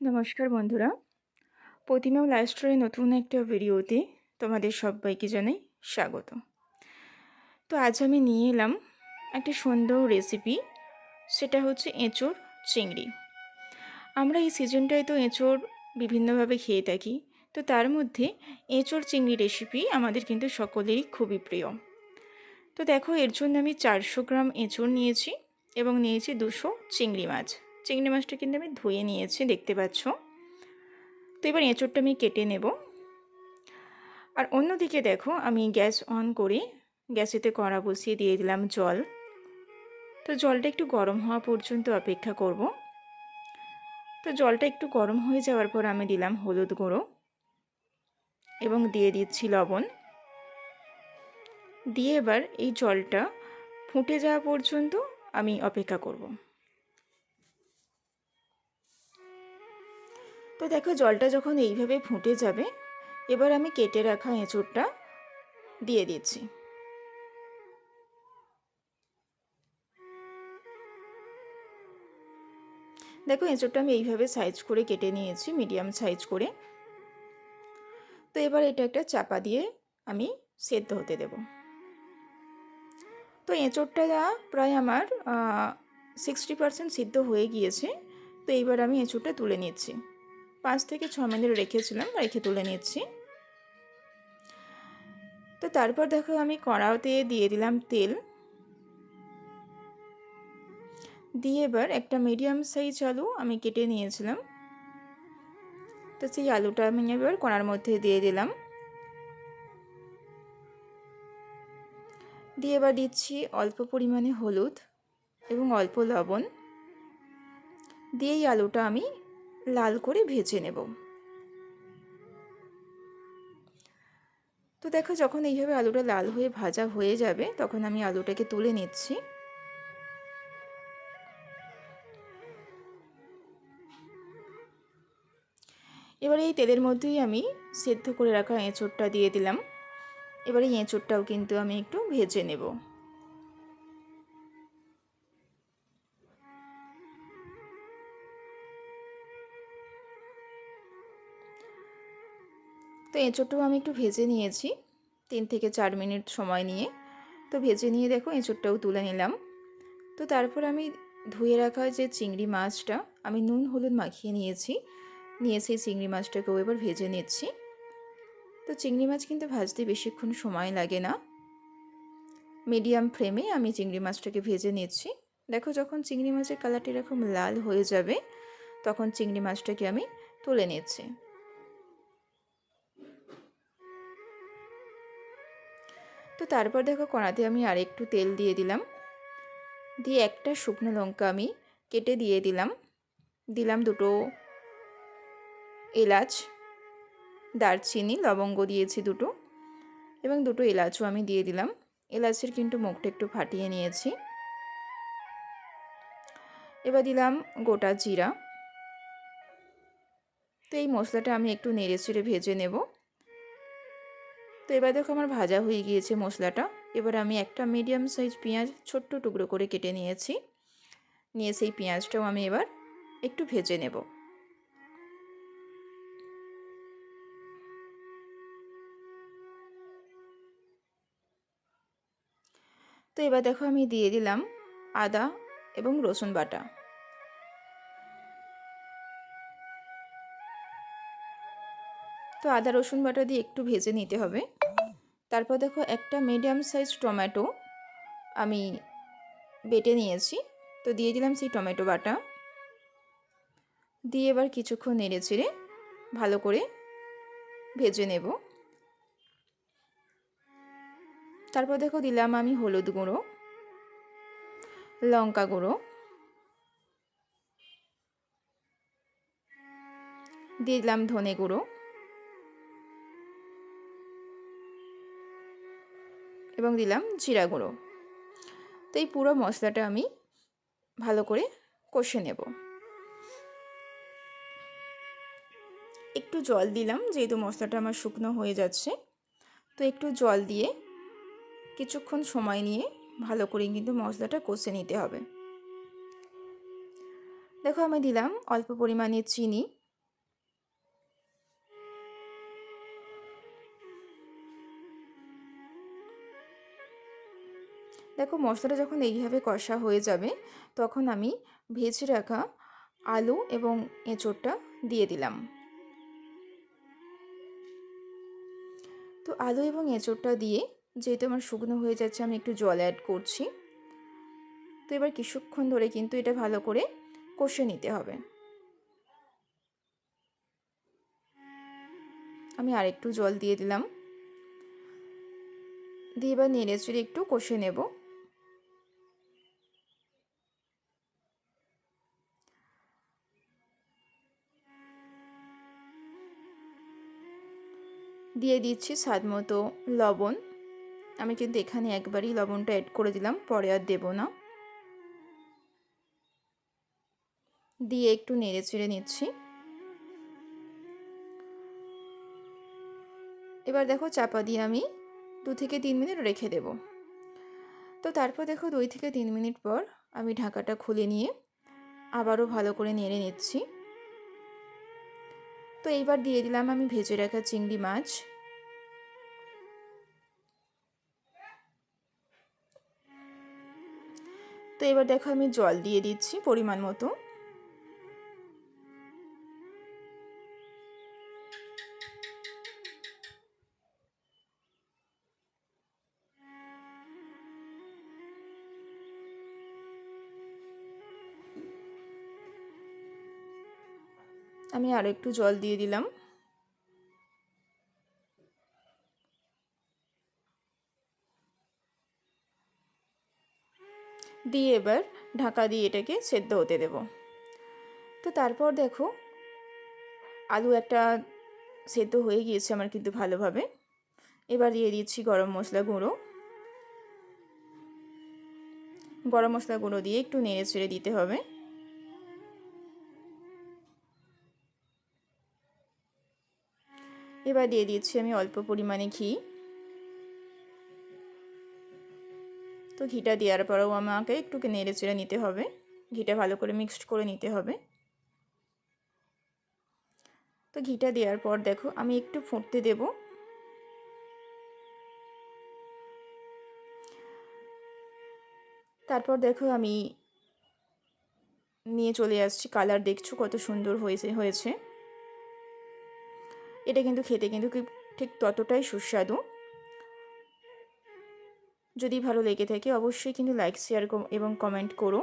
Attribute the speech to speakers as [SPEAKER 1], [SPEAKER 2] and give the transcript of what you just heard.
[SPEAKER 1] নমস্কার বন্ধুরা, প্রতিমা লাইফস্টাইলের নতুন একটা ভিডিওতে তোমাদের সবাইকে জানাই স্বাগত। তো আজ আমি নিয়ে এলাম একটা সুন্দর রেসিপি, সেটা হচ্ছে এঁচোড় চিংড়ি। আমরা এই সিজনটায় তো এঁচোড় বিভিন্নভাবে খেয়ে থাকি, তো তার মধ্যে এঁচোড় চিংড়ি রেসিপি আমাদের কিন্তু সকলেরই খুবই প্রিয়। তো দেখো, এর জন্য আমি 400 গ্রাম এঁচোড় নিয়েছি এবং নিয়েছি 200 চিংড়ি মাছ। চিংড়ি মাছটা কিন্তু আমি ধুয়ে নিয়েছি, দেখতে পাচ্ছ। তো এবার এঁচোড়টা আমি কেটে নেব। আর অন্যদিকে দেখো, আমি গ্যাস অন করে গ্যাসেতে কড়া বসিয়ে দিয়ে দিলাম জল। তো জলটা একটু গরম হওয়া পর্যন্ত অপেক্ষা করব। তো জলটা একটু গরম হয়ে যাওয়ার পর আমি দিলাম হলুদ গুঁড়ো এবং দিয়ে দিচ্ছি লবণ। দিয়ে এবার এই জলটা ফুটে যাওয়া পর্যন্ত আমি অপেক্ষা করব। তো দেখো, জলটা যখন এইভাবে ফুটে যাবে, এবার আমি কেটে রাখা এঁচোড়টা দিয়ে দিচ্ছি। দেখো, এঁচোড়টা আমি এইভাবে সাইজ করে কেটে নিয়েছি, মিডিয়াম সাইজ করে। তো এবার এটা একটা চাপা দিয়ে আমি সেদ্ধ হতে দেব। তো এঁচোড়টা প্রায় আমার 60% সিদ্ধ হয়ে গিয়েছে। তো এইবার আমি এঁচোড়টা তুলে নিচ্ছি। 5 থেকে 6 মিনিট রেখেছিলাম, রেখে তুলে নিচ্ছি। তো তারপর দেখো, আমি কড়াতে দিয়ে দিলাম তেল। দিয়ে এবার একটা মিডিয়াম সাইজ আলু আমি কেটে নিয়েছিলাম, তো সেই আলুটা আমি এবার কড়ার মধ্যে দিয়ে দিলাম। দিয়ে এবার দিচ্ছি অল্প পরিমাণে হলুদ এবং অল্প লবণ। দিয়ে এই আলুটা আমি লাল করে ভেজে নেব। তো দেখো, যখন এইভাবে আলুটা লাল হয়ে ভাজা হয়ে যাবে, তখন আমি আলুটাকে তুলে নিচ্ছি। এবার এই তেলের মধ্যেই আমি সেদ্ধ করে রাখা এঁচোড়টা দিয়ে দিলাম। এবার এই এঁচোড়টাও কিন্তু আমি একটু ভেজে নেব। তো এঁচোড়টাও আমি একটু ভেজে নিয়েছি, 3 থেকে 4 মিনিট সময় নিয়ে। তো ভেজে নিয়ে দেখো, এঁচোড়টাও তুলে নিলাম। তো তারপর আমি ধুয়ে রাখা যে চিংড়ি মাছটা আমি নুন হলুদ মাখিয়ে নিয়েছি, নিয়ে সেই চিংড়ি মাছটাকেও এবার ভেজে নিচ্ছি। তো চিংড়ি মাছ কিন্তু ভাজতে বেশিক্ষণ সময় লাগে না। মিডিয়াম ফ্লেমে আমি চিংড়ি মাছটাকে ভেজে নিচ্ছি। দেখো, যখন চিংড়ি মাছের কালারটা এরকম লাল হয়ে যাবে, তখন চিংড়ি মাছটাকে আমি তুলে নিচ্ছি। তো তারপর দেখো, কড়াতে আমি আরেকটু তেল দিয়ে দিলাম। দিয়ে একটা শুকনো লঙ্কা আমি কেটে দিয়ে দিলাম। দিলাম 2টো এলাচ, দারচিনি, লবঙ্গ দিয়েছি 2টো, এবং 2টো এলাচও আমি দিয়ে দিলাম। এলাচের কিন্তু মুখটা একটু ফাটিয়ে নিয়েছি। এবার দিলাম গোটা জিরা। তো এই মশলাটা আমি একটু নেড়ে চেড়ে ভেজে নেব। তো এবার দেখো, আমার ভাজা হয়ে গিয়েছে মশলাটা। এবার আমি একটা মিডিয়াম সাইজ পেঁয়াজ ছোট্ট টুকরো করে কেটে নিয়েছি, নিয়ে সেই পেঁয়াজটাও আমি এবার একটু ভেজে নেব। তো এবার দেখো, আমি দিয়ে দিলাম আদা এবং রসুন বাটা। তো আদা রসুন বাটা দিয়ে একটু ভেজে নিতে হবে। তারপর দেখো, একটা মিডিয়াম সাইজ টমেটো আমি বেটে নিয়েছি, তো দিয়ে দিলাম সেই টমেটো বাটা। দিয়ে এবার কিছুক্ষণ নেড়ে চেড়ে ভালো করে ভেজে নেব। তারপর দেখো, দিলাম আমি হলুদ গুঁড়ো, লঙ্কা গুঁড়ো, দিয়ে দিলাম ধনে গুঁড়ো এবং দিলাম জিরা গুঁড়ো। তো এই পুরো মশলাটা আমি ভালো করে কষে নেব। একটু জল দিলাম, যেহেতু মশলাটা আমার শুকনো হয়ে যাচ্ছে। তো একটু জল দিয়ে কিছুক্ষণ সময় নিয়ে ভালো করে কিন্তু মশলাটা কষে নিতে হবে। দেখো, আমি দিলাম অল্প পরিমাণে চিনি দেখো মশলাটা যখন এইভাবে কষা হয়ে যাবে তখন আমি ভেজে রাখা আলু এবং এঁচোড়টা দিয়ে দিলাম। তো আলু এবং এঁচোড়টা দিয়ে যেহেতু আমার শুকনো হয়ে যাচ্ছে, আমি একটু জল অ্যাড করছি। তো এবার কিছুক্ষণ ধরে কিন্তু এটা ভালো করে কষে নিতে হবে। আমি আরেকটু জল দিয়ে দিলাম, দিয়ে এবার নেড়েচেড়ে একটু কষে নেব। দিয়ে দিচ্ছি স্বাদ মতো লবণ। আমি কিন্তু এখানে একবারই লবণটা অ্যাড করে দিলাম, পরে আর দেব না। দিয়ে একটু নেড়েচেড়ে নিচ্ছি। এবার দেখো চাপা দিয়ে আমি 2 থেকে 3 মিনিট রেখে দেব। তো তারপর দেখো 2 থেকে 3 মিনিট পর আমি ঢাকাটা খুলে নিয়ে আবারও ভালো করে নেড়ে নিচ্ছি। তো এইবার দিয়ে দিলাম আমি ভেজে রাখা চিংড়ি মাছ। তো এবার দেখো আমি জল দিয়ে দিচ্ছি পরিমাণ মতো। আমি আরও একটু জল দিয়ে দিলাম। দিয়ে এবার ঢাকা দিয়ে এটাকে সেদ্ধ হতে দেব। তো তারপর দেখো আলু একটা সেদ্ধ হয়ে গিয়েছে আমার কিন্তু ভালোভাবে। এবার দিয়ে দিচ্ছি গরম মশলা গুঁড়ো। গরম মশলা গুঁড়ো দিয়ে একটু নেড়ে চেড়ে দিতে হবে। এবার দিয়ে দিচ্ছি আমি অল্প পরিমাণে ঘি। তো ঘিটা দেওয়ার পরেও আমাকে একটু নেড়ে চেড়ে নিতে হবে, ঘিটা ভালো করে মিক্সড করে নিতে হবে। তো ঘিটা দেওয়ার পর দেখো আমি একটু ফুটতে দেব। তারপর দেখো আমি নিয়ে চলে আসছি, কালার দেখছো কত সুন্দর হয়েছে। এটা কিন্তু খেতে কিন্তু ঠিক ততটাই সুস্বাদু। যদি ভালো লেগে থাকে অবশ্যই কিন্তু লাইক শেয়ার এবং কমেন্ট করো।